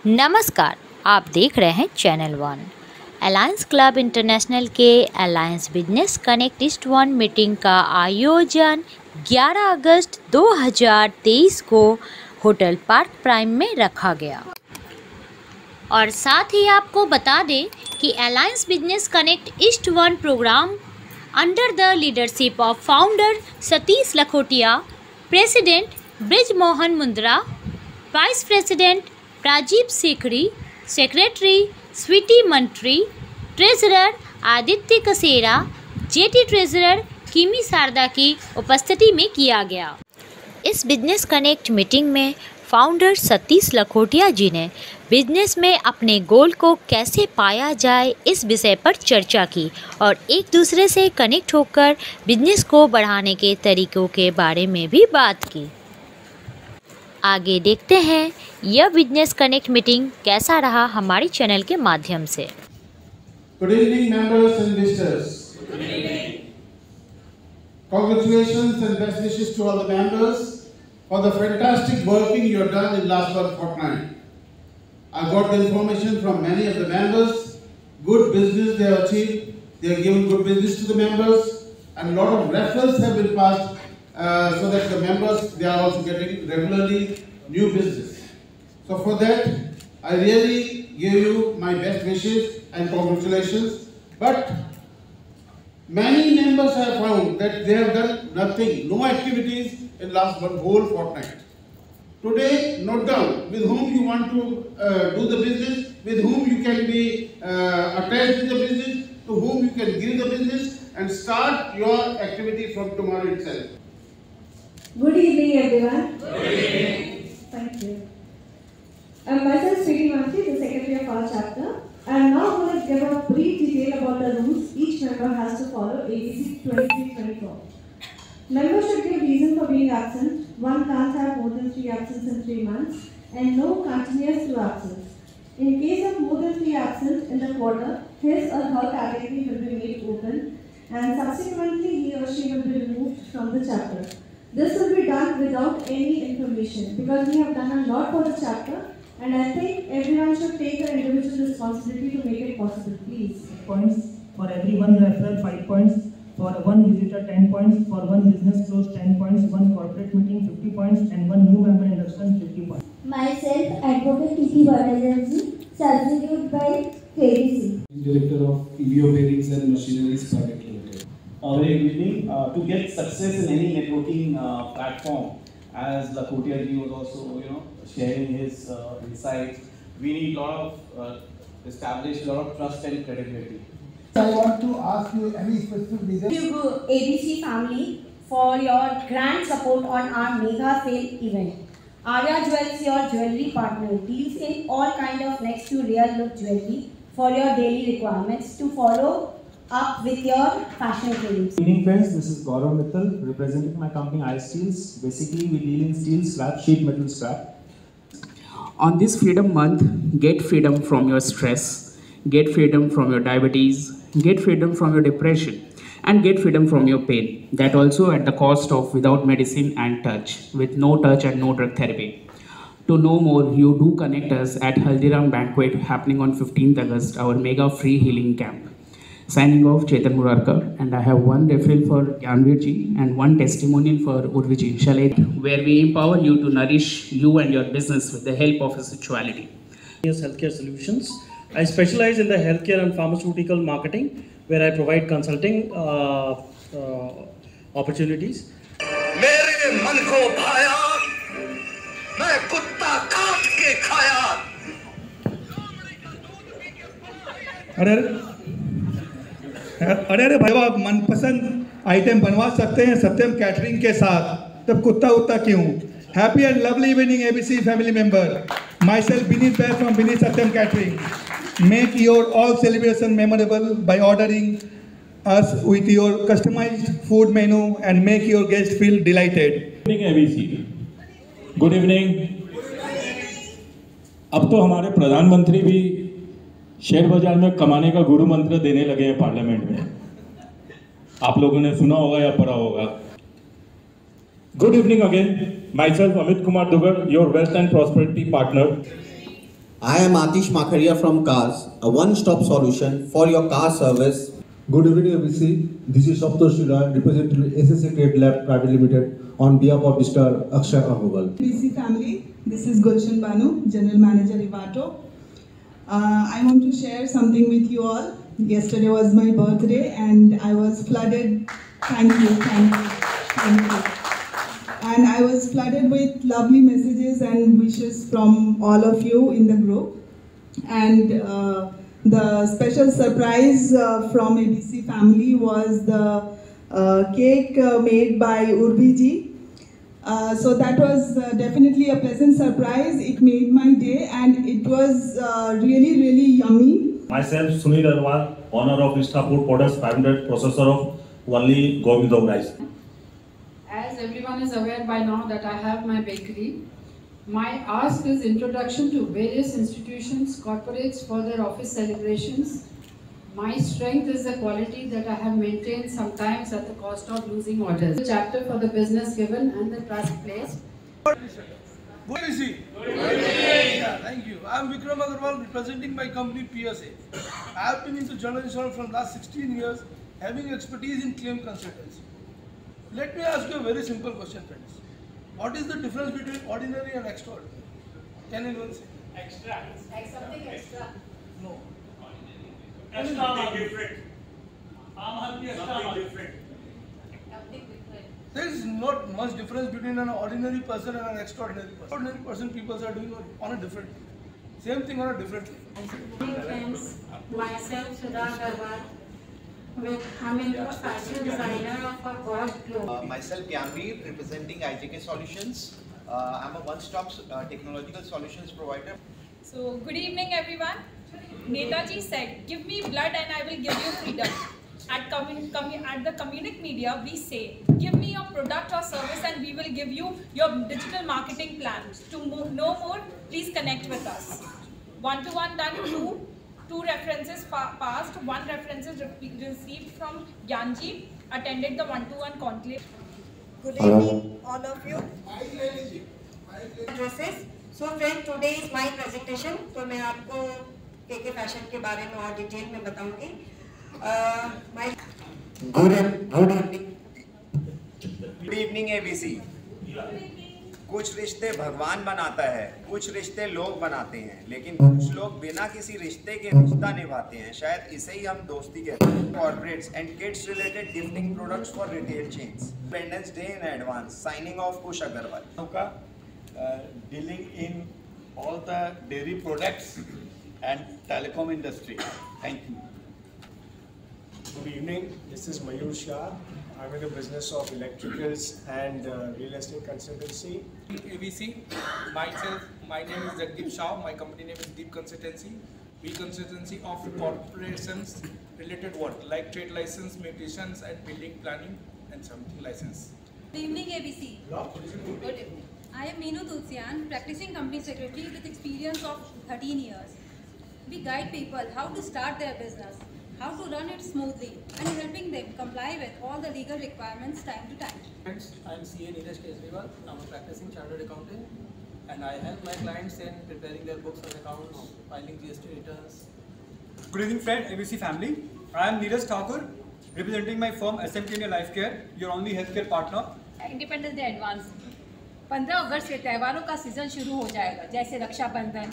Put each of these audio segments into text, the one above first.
नमस्कार, आप देख रहे हैं channel one. Alliance club international के alliance business connect east one meeting का आयोजन 11 अगस्त 2023 को होटल पार्क प्राइम में रखा गया। और साथ ही आपको बता दें कि alliance business connect east one program under the leadership of founder Satish Lakhotia, president Brij Mohan Mundra, vice president Rajeev Sikri, secretary Sweety Mantri, treasurer Aditya Kasera, JT treasurer Kimi Sharda की उपस्थिति में किया गया। इस बिजनेस कनेक्ट मीटिंग में फाउंडर सतीश लखोटिया जी ने बिजनेस में अपने गोल को कैसे पाया जाए इस विषय पर चर्चा की और एक दूसरे से कनेक्ट होकर बिजनेस को बढ़ाने के तरीकों के बारे में भी बात की। आगे देखते हैं यह बिजनेस कनेक्ट मीटिंग कैसा रहा हमारे चैनल के माध्यम से। Good evening, members and visitors. Good evening. Congratulations and best wishes to all the members for the fantastic working you have done in last one fortnight. I got the information from many of the members. Good business they have achieved. They have given good business to the members, and a lot of referrals have been passed. So that the members, they are also getting regularly new business. So for that, I really give you my best wishes and congratulations. But many members have found that they have done nothing, no activities in last one whole fortnight. Today, note down with whom you want to do the business, with whom you can be attached to the business, to whom you can give the business, and start your activity from tomorrow itself. Good evening, everyone. Good evening. Thank you. I'm myself Sweety Mansi, the secretary of our chapter. I'm now going to give a brief detail about the rules each member has to follow ABC 23-24. Members should give reason for being absent. One can't have more than 3 absences in 3 months, and no continuous 2 absence. In case of more than 3 absent in the quarter, his or her category will be made open, and subsequently he or she will be removed from the chapter. This will be done without any information because we have done a lot for the chapter, and I think everyone should take their individual responsibility to make it possible. Please. Points for every one referral, 5 points. For one visitor, 10 points. For one business close, 10 points. One corporate meeting, 50 points, and one new member induction, 50 points. Myself, Advocate Kiki Bhattacharjee, substitute by KDC. Director of EVO Bearings and Machineries Private Limited. Very good evening. To get success in any networking platform, as Lakhotia ji was also, sharing his insights, we need establish a lot of trust and credibility. I want to ask you any specific reason. Thank you, ABC family, for your grand support on our mega sale event. Arya Jewels, your jewelry partner, deals in all kind of next to real look jewelry for your daily requirements to follow up with your fashion claims. Good evening friends, this is Gaurav Mittal representing my company iSteels. Basically we deal in steel slab, sheet metal scrap. On this Freedom Month, get freedom from your stress, get freedom from your diabetes, get freedom from your depression, and get freedom from your pain. That also at the cost of without medicine and touch, with no touch and no drug therapy. To know more, you do connect us at Haldiram Banquet happening on 15th August, our mega free healing camp. Signing off, Chetan Murarka, and I have one referral for Gyanveer ji and one testimonial for Urvi ji, where we empower you to nourish you and your business with the help of spirituality. Healthcare solutions. I specialize in the healthcare and pharmaceutical marketing, where I provide consulting opportunities. मेरे मन को भाया, मैं कुत्ता काट के खाया। अरे भाई आप मनपसंद आइटम बनवा सकते हैं सत्यम कैटरिंग के साथ, तब कुत्ता उत्ता क्यों? Happy and lovely evening ABC family member. Myself Vineet Bair from Vineet Satyam catering. Make your all celebration memorable by ordering us with your customized food menu and make your guests feel delighted. Good evening ABC. Good evening. अब तो हमारे प्रधानमंत्री भी share बाजार में कमाने का गुरु मंत्र देने लगे हैं पार्लियामेंट में. आप लोगों ने सुना होगा या पढ़ा होगा. Good evening again. Myself Amit Kumar Dugar, your wealth and prosperity partner. I am Atish Makharia from Cars, a one-stop solution for your car service. Good evening, ABC. This is Saptosh Rai, representing SSA Trade Lab Private Limited on behalf of Mr. Akshay Ahogal. ABC family, this is Gulshan Banu, General Manager Ivato. I want to share something with you all. Yesterday was my birthday and I was flooded. Thank you. And I was flooded with lovely messages and wishes from all of you in the group. And the special surprise from ABC family was the cake made by Urvi ji. So that was definitely a pleasant surprise. It made my day and it was really yummy. Myself, Sunil Arwal, owner of Vista Food Products, 500, processor of only Govindo rice. As everyone is aware by now that I have my bakery, my ask is introduction to various institutions, corporates for their office celebrations. My strength is the quality that I have maintained sometimes at the cost of losing orders. The chapter for the business given and the trust placed. Good evening. Thank you. I am Vikram Agarwal representing my company PSA. I have been into journalism from last 16 years, having expertise in claim consultancy. Let me ask you a very simple question, friends. What is the difference between ordinary and extraordinary? Can anyone say? Extra. Something extra. No. Extra different. Something different. There is not much difference between an ordinary person and an extraordinary person. Ordinary person people are doing on a different thing. Same thing on a different thing. Friends, myself Sudha Agarwal. I'm a fashion designer for Bosch clothes. Myself Yanveer, representing IJK Solutions. I'm a one-stop technological solutions provider. So, good evening everyone. Netaji said, give me blood and I will give you freedom. At the Communic Media, we say, give me your product or service and we will give you your digital marketing plan. To know more, please connect with us. One-to-one done, two references passed, one reference is received from Gyanji, attended the one-to-one conclave. Good evening, all of you. Addresses. So friend, today is my presentation. तो मैं आपको KK Fashion के बारे में और detail में बताऊंगी. Good evening ABC. कुछ रिश्ते भगवान बनाता है, कुछ रिश्ते लोग बनाते हैं, लेकिन कुछ लोग बिना किसी रिश्ते के रिश्ता निभाते हैं. शायद इसे ही हम दोस्ती कहते हैं. Corporates and kids related gifting products for retail chains. Independence Day in advance. Signing off, Kush Agarwal. Dealing in all the dairy products and telecom industry. Thank you. Good evening. This is Mayur Shah. I'm in the business of electricals and real estate consultancy. ABC. Myself, my name is Jagdeep Shah. My company name is Deep Consultancy. We consultancy of corporations related work like trade license, mediations, and building planning and something license. Good evening, ABC. Good evening. I am Meenu Tulsian, practicing company secretary with experience of 13 years. We guide people how to start their business, how to run it smoothly, and helping them comply with all the legal requirements time to time. Friends, I am CA Neeraj Kejriwal. I am a practicing chartered accountant, and I help my clients in preparing their books and accounts, filing GST returns. Good evening, friend, ABC family. I am Neeraj Thakur, representing my firm SMT Life Care, your only healthcare partner. Independence day advance 15 अगस्त से त्योहारों का season शुरू हो जाएगा, जैसे रक्षाबंधन,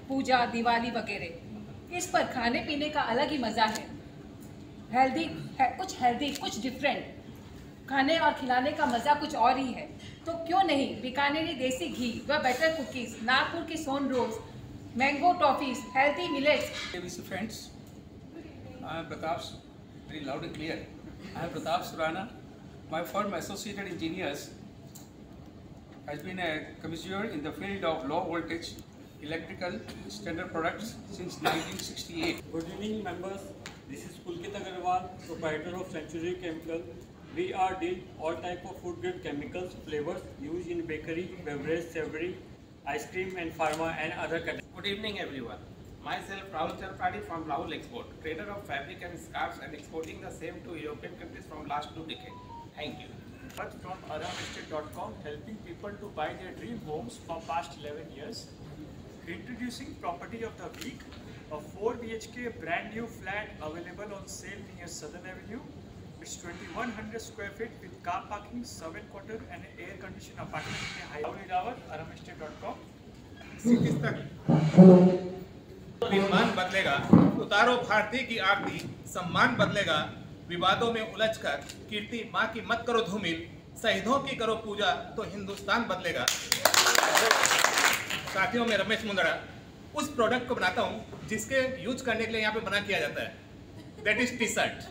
पूजा, दिवाली वगैरह. इस पर खाने पीने का अलग ही मज़ा है. हेल्दी, कुछ डिफरेंट. खाने और खिलाने का मज़ा कुछ और ही है. तो क्यों नहीं बीकानेरी देसी घी व बटर कुकीज़, नागपुर की soan rolls, mango toffees, healthy millets. ABC friends, I am Pratap, very loud and clear. I am Pratap Surana. My firm Associated Engineers has been a commissioner in the field of low voltage electrical standard products since 1968. Good evening members, this is Pulkit Agarwal, proprietor of Century Chemical. We are deal all type of food grade chemicals, flavors used in bakery, beverage, savory, ice cream and pharma and other categories. Good evening everyone. Myself Rahul Charpati from Rahul Export, trader of fabric and scarves and exporting the same to European countries from last 2 decades. Thank you. But from AramEstate.com, helping people to buy their dream homes for past 11 years. Introducing property of the week, a 4 BHK brand new flat available on sale near Southern Avenue. It's 2100 square feet with car parking, 7-quarter and air conditioned apartment in Hyderabad. aramestate.com. विमान बदलेगा, उतारो भारती की आरती, सम्मान बदलेगा, विवादों में उलझकर कीर्ति माँ की मत करो धूमिल, शहीदों की करो पूजा तो हिंदुस्तान बदलेगा। साथियों, में रमेश मुंदड़ा उस प्रोडक्ट को बनाता हूँ जिसके यूज करने के लिए यहाँ पे मना किया जाता है, दैट इज टी शर्ट।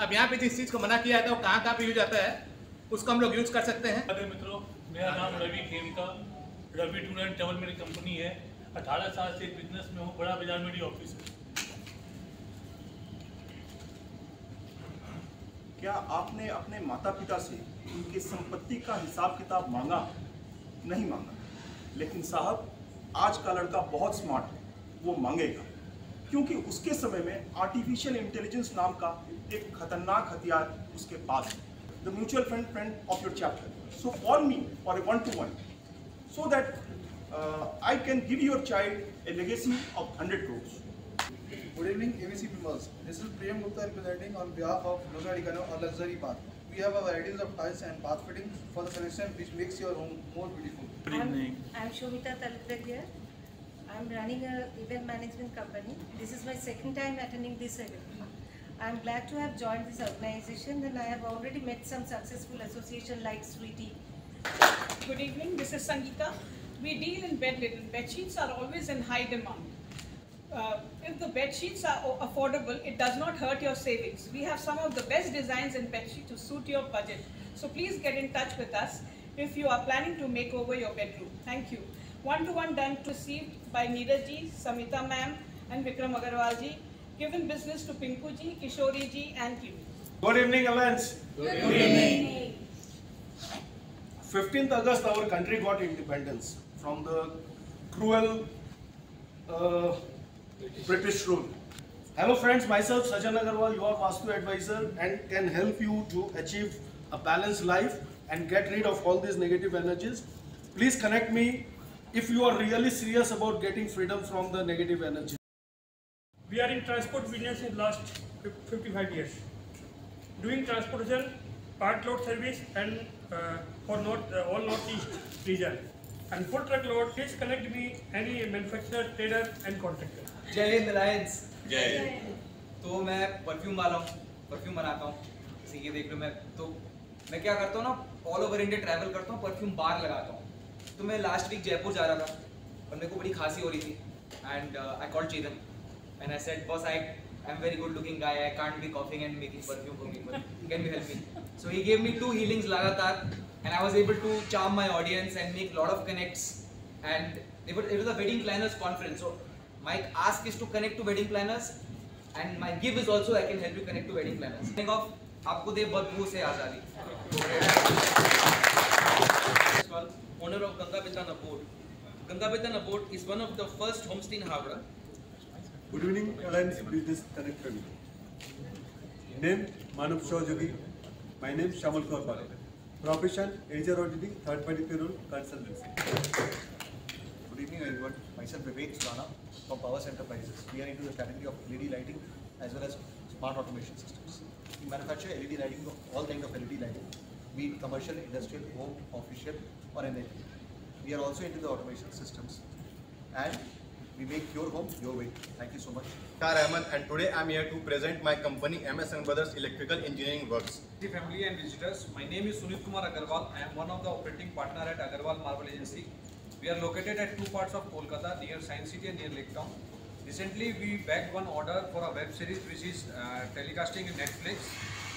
अब यहाँ पे जिस चीज को मना किया जाता है वो कहाँ पे यूज आता है, उसको हम लोग यूज कर सकते हैं। मित्रों, मेरा नाम Ravi Khemka, Ravi tour and travel मेरी कंपनी है। 18 साल से बिजनेस में हूँ, बड़ा बाजार मेरी ऑफिस है। क्या आपने अपने माता पिता से उनकी संपत्ति का हिसाब किताब मांगा? नहीं मांगा, लेकिन साहब आज का लड़का बहुत स्मार्ट है, वो मांगेगा, क्योंकि उसके समय में आर्टिफिशियल इंटेलिजेंस नाम का एक खतरनाक हथियार उसके पास है। The mutual fund friend of your chapter, so for me for a 1-to-1, so that I can give your child a legacy of 100 crores. Good evening, ABC members. This is Priyam Gupta representing on behalf of Logadikano, a luxury path. We have a varieties of tiles and path fittings for the selection which makes your home more beautiful. Good evening. I'm Shomita Talukdar here. I'm running an event management company. This is my second time attending this event. I'm glad to have joined this organization, and I have already met some successful associations like Sweetie. Good evening, this is Sangeeta. We deal in bed linen. Bed sheets are always in high demand. If the bed sheets are affordable, it does not hurt your savings. We have some of the best designs in bed sheet to suit your budget. So please get in touch with us if you are planning to make over your bedroom. Thank you. 1-to-1 done received by Neeraj ji, Samita ma'am and Vikram Agarwal ji. Given business to Pinku ji, Kishori ji and team. Good evening, Alliance. Good evening. 15th August, our country got independence from the cruel British rule. Hello friends, myself Sajan Agarwal, your Vastu advisor, and can help you to achieve a balanced life and get rid of all these negative energies. Please connect me if you are really serious about getting freedom from the negative energy. We are in transport business in last 55 years. Doing transportation, part load service and for all Northeast region. And full truck load, please connect me any manufacturer, trader and contractor. जय Hind alliance. जय। तो मैं perfume वाला हूँ, perfume बनाता हूँ। जैसे ये देख लो, मैं क्या करता हूँ ना, ऑल ओवर इंडिया ट्रैवल करता हूँ, परफ्यूम बार लगाता हूँ। तो मैं लास्ट वीक जयपुर जा रहा था और मेरे को बड़ी खांसी हो रही थी, and I called Chetan and I said, boss, I am very good looking guy, I can't be coughing and making perfume from me, can you help me? So he gave me 2 healings लगातार, and I was able to charm my audience and make lot of connects, and it was a wedding planners conference. So my ask is to connect to wedding planners, and my give is also I can help you connect to wedding planners. Think of आपको दे बदबू से आज़ादी। Owner of Gangabitana Boat. Gangabitana Boat is one of the first homestay in Howrah. Good evening, Alliance Business Connector. Name Manav Shawjogi. My name Shamal Kaur Pare. Profession HR auditing, third party payroll consultancy. Good evening, everyone. Myself Vivek Surana from Powers Enterprises. We are into the category of LED lighting as well as smart automation systems. We manufacture LED lighting, all kinds of LED lighting, be it commercial, industrial, home, official, or anything. We are also into the automation systems, and we make your home your way. Thank you so much. Ahmed, and today I am here to present my company MS & Brothers Electrical Engineering Works. Family and visitors, my name is Sunit Kumar Agarwal. I am one of the operating partner at Agarwal Marble Agency. We are located at 2 parts of Kolkata, near Science City and near Lake Town. Recently, we bagged one order for a web series which is telecasting in Netflix.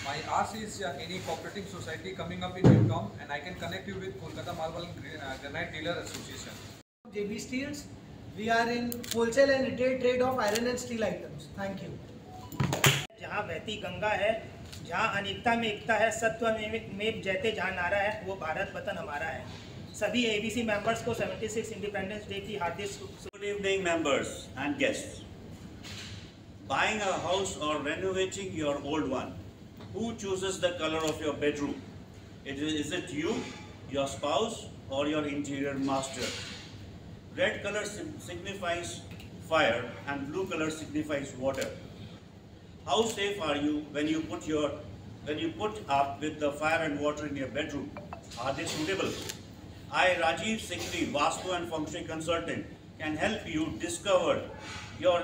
My ask is any cooperating society coming up in Lake Town, and I can connect you with Kolkata Marble and Granite Dealer Association. JB Steels. We are in wholesale and retail trade of iron and steel items. Thank you. जहाँ बहती गंगा है, जहाँ अनेकता में एकता है, सत्व में जयते जहाँ नारा है, वो भारत वतन हमारा है। सभी ABC मेंबर्स को 76 इंडिपेंडेंस डे की हार्दिक Good evening, members and guests. Buying a house or renovating your old one, who chooses the color of your bedroom? Is it you, your spouse, or your interior master? Red color signifies fire and blue color signifies water. How safe are you when you put up with the fire and water in your bedroom? Are they suitable? I, Rajiv Sikri, Vastu and Feng Shui consultant, can help you discover your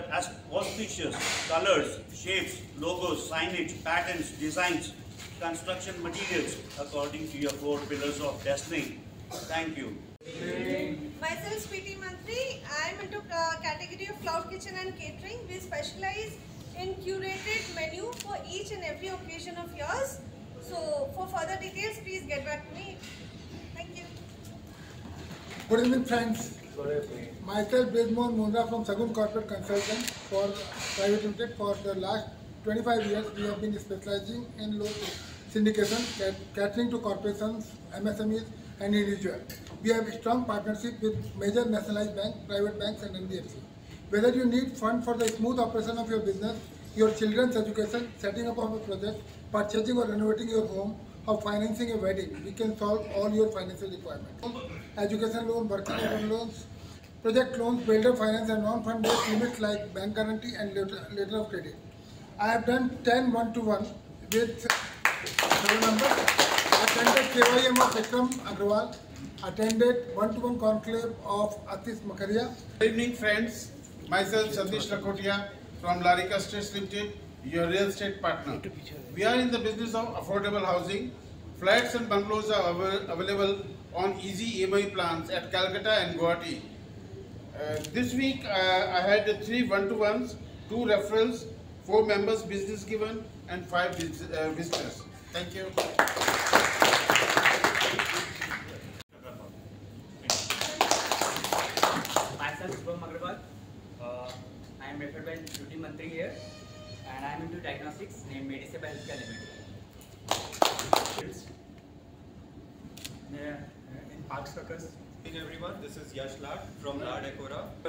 auspicious colors, shapes, logos, signage, patterns, designs, construction materials according to your 4 pillars of destiny. Thank you. Myself Preeti Mantri. I am into category of cloud kitchen and catering. We specialize in curated menu for each and every occasion of yours. So for further details, please get back to me. Thank you. Good evening, friends. Myself Brezmon Mundra from Sagun Corporate Consultant for Private Limited. For the last 25 years, we have been specializing in loan syndication, catering to corporations, MSMEs and individuals. We have a strong partnership with major nationalized banks, private banks and NBFC. Whether you need funds for the smooth operation of your business, your children's education, setting up of a project, purchasing or renovating your home, or financing a wedding, we can solve all your financial requirements. Education loan, working capital loans, project loans, builder finance and non-fund based limits like bank guarantee and letter of credit. I have done 10 one-to-one with 7 numbers. Attended KYM of Vikram Agrawal. Attended one-to-one conclave of Atis Makaria. Good evening, friends. Myself Satish Lakotia from Larika Estates Limited, your real estate partner. We are in the business of affordable housing. Flats and bungalows are available on easy EMI plans at Calcutta and Guwahati. This week I had 3 one-to-ones, 2 referrals, 4 members business given and 5 visitors. Thank you. Myself Shubham Agrawal. I am referred by Duty Mantri here, and I am into diagnostics named Mediseba Healthcare Limited. In Park Circus. Good evening everyone, this is Yash Lad from La Decora. I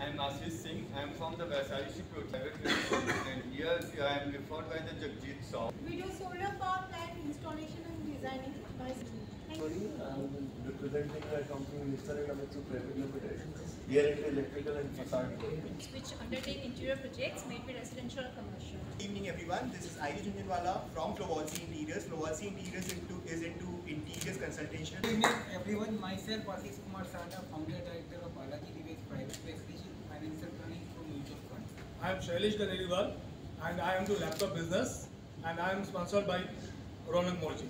am Ashish Singh. I am from the Vaisali Private Limited, and here I am referred by the Jagjit Saw. We do solar power plant installation and designing. Sorry, I am representing the company Mr. and Amitsu Private Limited. We are into electrical and facade work, which undertake interior projects, may it be residential or commercial. Good evening everyone, this is Ayush Junjanwala from Flovalsi Interiors. Flovalsi Interiors is into interiors consultation. Good evening everyone, myself Ashish Kumar Sanda, founder director of Balaji Nivesh Private Special Financial Planning through Mutual Fund. I am Shailesh Kaneriwal and I am to laptop business, and I am sponsored by Ronak Morji.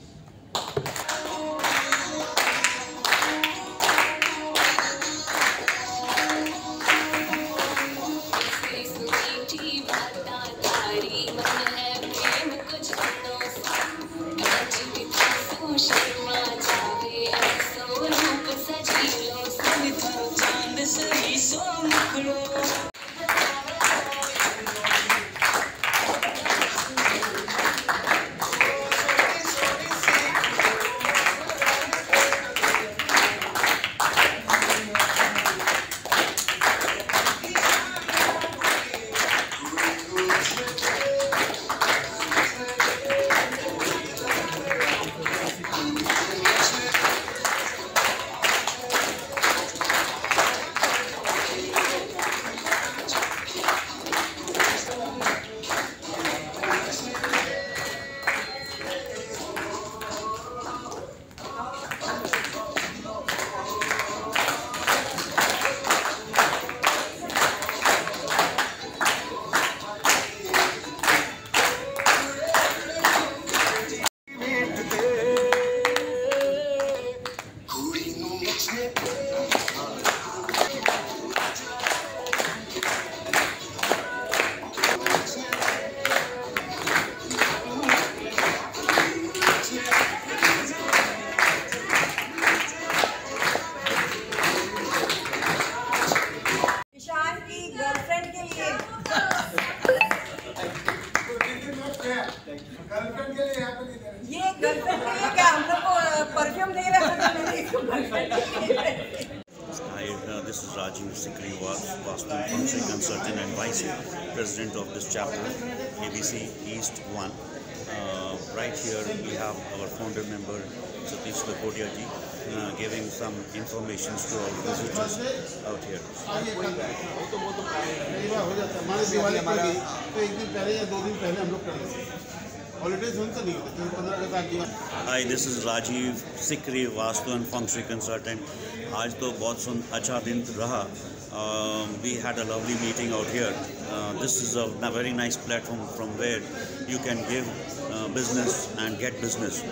This is Rajiv Sikri, Vastu Feng Shui consultant and vice president of this chapter, ABC East 1. Right here we have our founder member Satish Lakotia ji, giving some information to our visitors out here. Hi, this is Rajiv Sikri, Vastu and Feng Shui Consultant. आज तो बहुत अच्छा दिन रहा. We had a lovely meeting out here. This is a very nice platform from where you can give business and get business.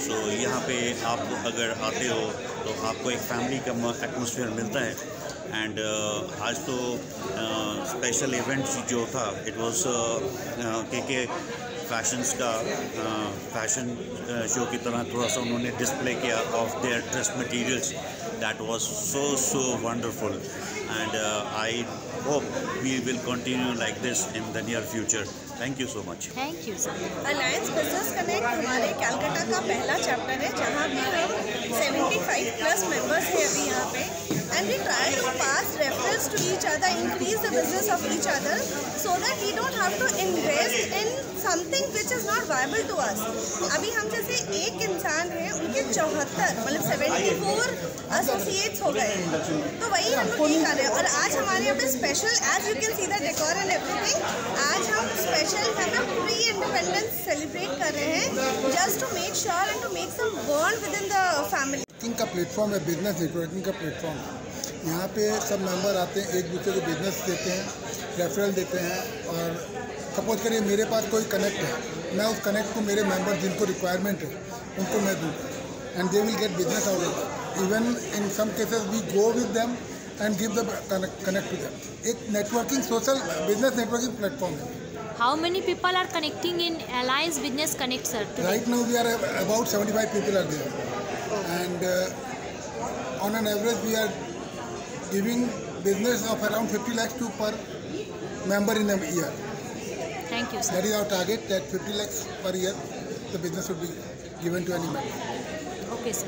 So यहाँ पे आप अगर आते हो तो आपको एक फैमिली का एटमॉस्फेयर मिलता है. एंड आज तो स्पेशल इवेंट जो था, इट वाज के फैशंस का फैशन शो की तरह थोड़ा सा उन्होंने डिस्प्ले किया of their dress materials. That was so wonderful, and I hope we will continue like this in the near future. Thank you so much. Thank you sir. Alliance Business Connect हमारे कैलकाटा का पहला chapter है, जहाँ भी हम 75+ members हैं अभी यहाँ पे. And we try to pass referrals to each other, increase the business of each other, so that we don't have to invest in something which is not viable to us. अभी हम जैसे एक इंसान है, उनके 74 मतलब 74 एसोसिएट्स हो गए, तो वही हम लोग ये कर रहे हैं. और आज हमारे यहाँ पे special, as you can see the decor and everything, आज हम स्पेशल यहाँ पे प्री इंडिपेंडेंस सेलिब्रेट कर रहे हैं, just to make sure and to make some bond within the family. का प्लेटफॉर्म है, बिजनेस नेटवर्किंग का प्लेटफॉर्म है. यहाँ पे सब मेंबर आते हैं, एक दूसरे को बिजनेस देते हैं, रेफरल देते हैं. और सपोज करिए मेरे पास कोई कनेक्ट है, मैं उस कनेक्ट को मेरे मेंबर जिनको रिक्वायरमेंट है उनको मैं दूँगा, and they will get business out of that. Even in some cases we go with them and give the connect to them. एक networking social business networking platform है. How many people are connecting in Alliance Business Connect, sir? Right now we are about 75 people are there, and on an average we are giving business of around 50 lakhs to per member in a year. Thank you, sir. That is our target, that 50 lakhs per year the business would be given to any member. Okay, sir.